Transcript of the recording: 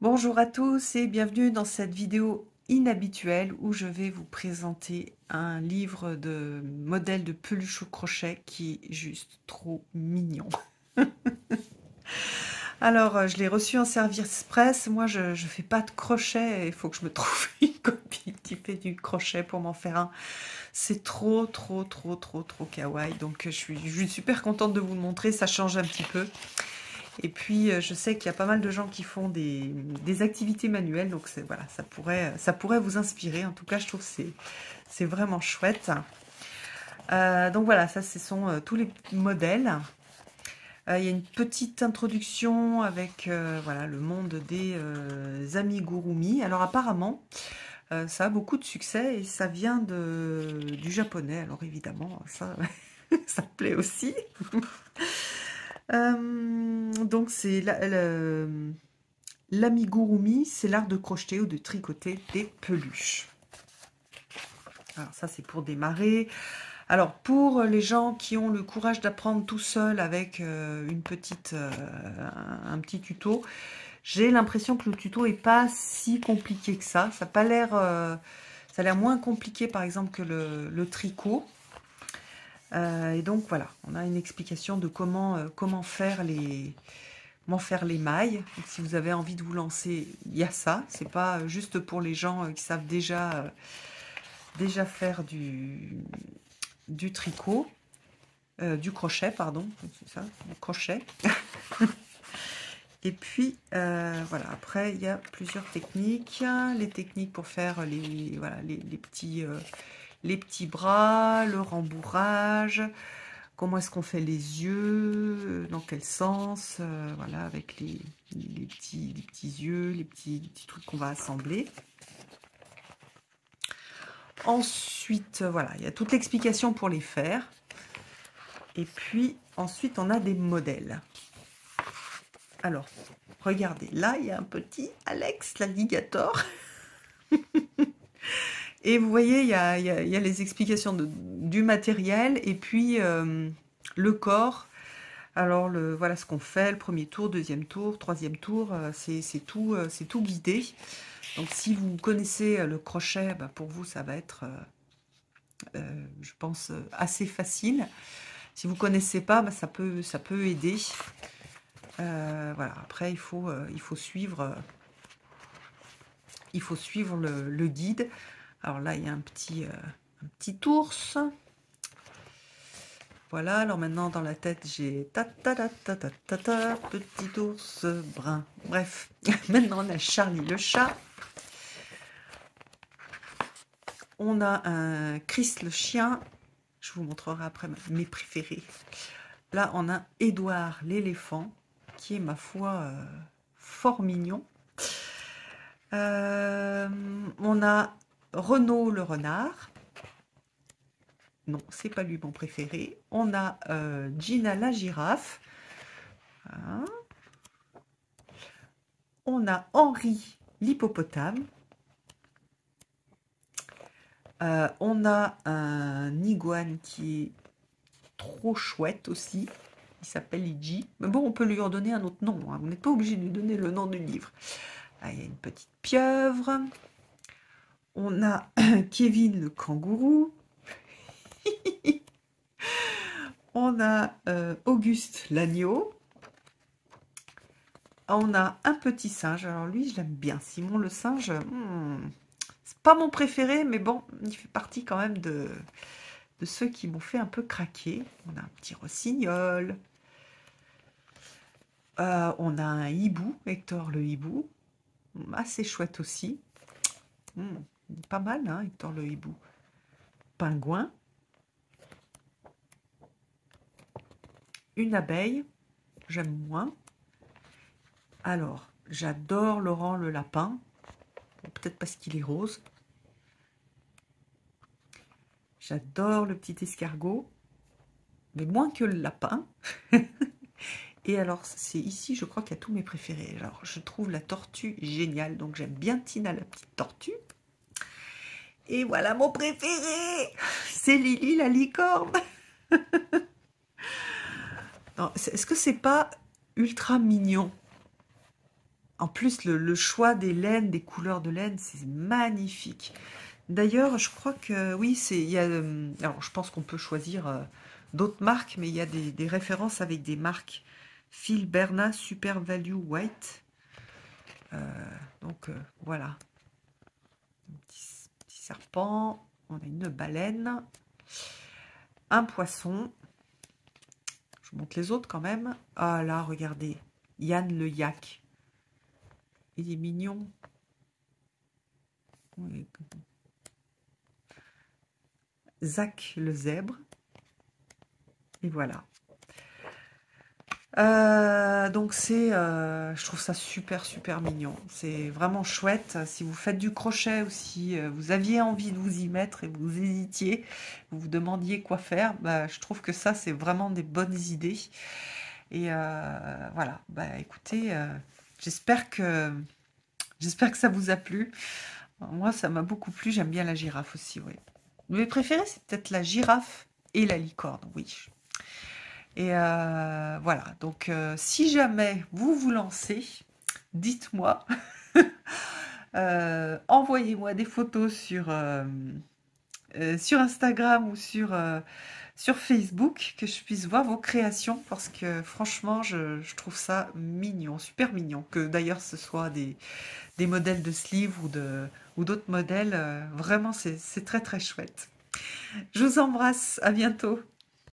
Bonjour à tous et bienvenue dans cette vidéo inhabituelle où je vais vous présenter un livre de modèle de peluche au crochet qui est juste trop mignon. Alors, je l'ai reçu en service express. Moi, je fais pas de crochet. Il faut que je me trouve une copine qui fait du crochet pour m'en faire un. C'est trop kawaii. Donc, je suis super contente de vous le montrer. Ça change un petit peu. Et puis, je sais qu'il y a pas mal de gens qui font des activités manuelles, donc voilà, ça pourrait vous inspirer. En tout cas, je trouve que c'est vraiment chouette. Donc voilà, ça, ce sont tous les modèles. Il y a une petite introduction avec voilà, le monde des amigurumi. Alors apparemment, ça a beaucoup de succès et ça vient du japonais. Alors évidemment, ça, ça me plaît aussi. Donc c'est l'amigurumi, c'est l'art de crocheter ou de tricoter des peluches. Alors ça c'est pour démarrer. Alors pour les gens qui ont le courage d'apprendre tout seul avec un petit tuto, j'ai l'impression que le tuto est pas si compliqué que ça. Ça a pas l'air, ça a l'air moins compliqué par exemple que le tricot. Et donc voilà, on a une explication de comment faire les mailles. Donc, si vous avez envie de vous lancer, il y a ça. C'est pas juste pour les gens qui savent déjà faire du tricot, du crochet, pardon. C'est ça, du crochet. Et puis, voilà, après, il y a plusieurs techniques. Les techniques pour faire voilà, les petits bras, le rembourrage, comment est-ce qu'on fait les yeux, dans quel sens, voilà, avec les petits yeux, les petits trucs qu'on va assembler. Ensuite, voilà, il y a toute l'explication pour les faire. Et puis, ensuite, on a des modèles. Alors, regardez, là, il y a un petit Alex l'alligator. Et vous voyez, il y a les explications du matériel et puis le corps. Alors, voilà ce qu'on fait, le premier tour, deuxième tour, troisième tour, c'est tout guidé. Donc, si vous connaissez le crochet, bah, pour vous, ça va être, je pense, assez facile. Si vous ne connaissez pas, bah, ça peut aider. Voilà, après, il faut suivre le guide. Alors là, il y a un petit ours. Voilà, alors maintenant dans la tête, j'ai petit ours brun. Bref, maintenant on a Charlie le chat. On a un Chris le chien. Je vous montrerai après mes préférés. Là, on a Édouard l'éléphant, qui est, ma foi, fort mignon. On a Renaud le renard. Non, c'est pas lui mon préféré. On a Gina la girafe. Hein. On a Henri l'hippopotame. On a un iguane qui est trop chouette aussi. Il s'appelle Iji. Mais bon, on peut lui en donner un autre nom. Hein. Vous n'êtes pas obligé de lui donner le nom du livre. Ah, il y a une petite pieuvre. On a Kevin le kangourou. On a Auguste l'agneau. On a un petit singe. Alors lui, je l'aime bien. Simon le singe, c'est pas mon préféré, mais bon, il fait partie quand même de ceux qui m'ont fait un peu craquer. On a un petit rossignol. On a un hibou, Hector le hibou. Assez chouette aussi. Pas mal, hein, Hector le hibou. Pingouin. Une abeille, j'aime moins. Alors, j'adore Laurent le lapin. Peut-être parce qu'il est rose. J'adore le petit escargot, mais moins que le lapin. Et alors, c'est ici, je crois qu'il y a tous mes préférés. Alors, je trouve la tortue géniale, donc j'aime bien Tina, la petite tortue. Et voilà mon préféré, c'est Lily, la licorne. Est-ce que c'est pas ultra mignon? En plus, le choix des laines, des couleurs de laine, c'est magnifique. D'ailleurs, je crois que oui, il y a, alors je pense qu'on peut choisir d'autres marques, mais il y a des références avec des marques. Phil Berna Super Value White. Donc voilà, un petit serpent. On a une baleine, un poisson. Je vous montre les autres quand même. Ah là, regardez, Yann le yak. Il est mignon. Zach le zèbre. Et voilà. Donc je trouve ça super super mignon. C'est vraiment chouette. Si vous faites du crochet ou si vous aviez envie de vous y mettre et vous hésitiez, vous vous demandiez quoi faire, bah, je trouve que ça c'est vraiment des bonnes idées. Et voilà. Bah écoutez, j'espère que ça vous a plu. Moi ça m'a beaucoup plu. J'aime bien la girafe aussi. Oui. Mes préférés c'est peut-être la girafe et la licorne. Oui. Et voilà, donc si jamais vous vous lancez, dites-moi, envoyez-moi des photos sur Instagram ou sur Facebook, que je puisse voir vos créations, parce que franchement, je trouve ça mignon, super mignon, que d'ailleurs ce soit des modèles de sleeve ou d'autres modèles, vraiment c'est très très chouette. Je vous embrasse, à bientôt.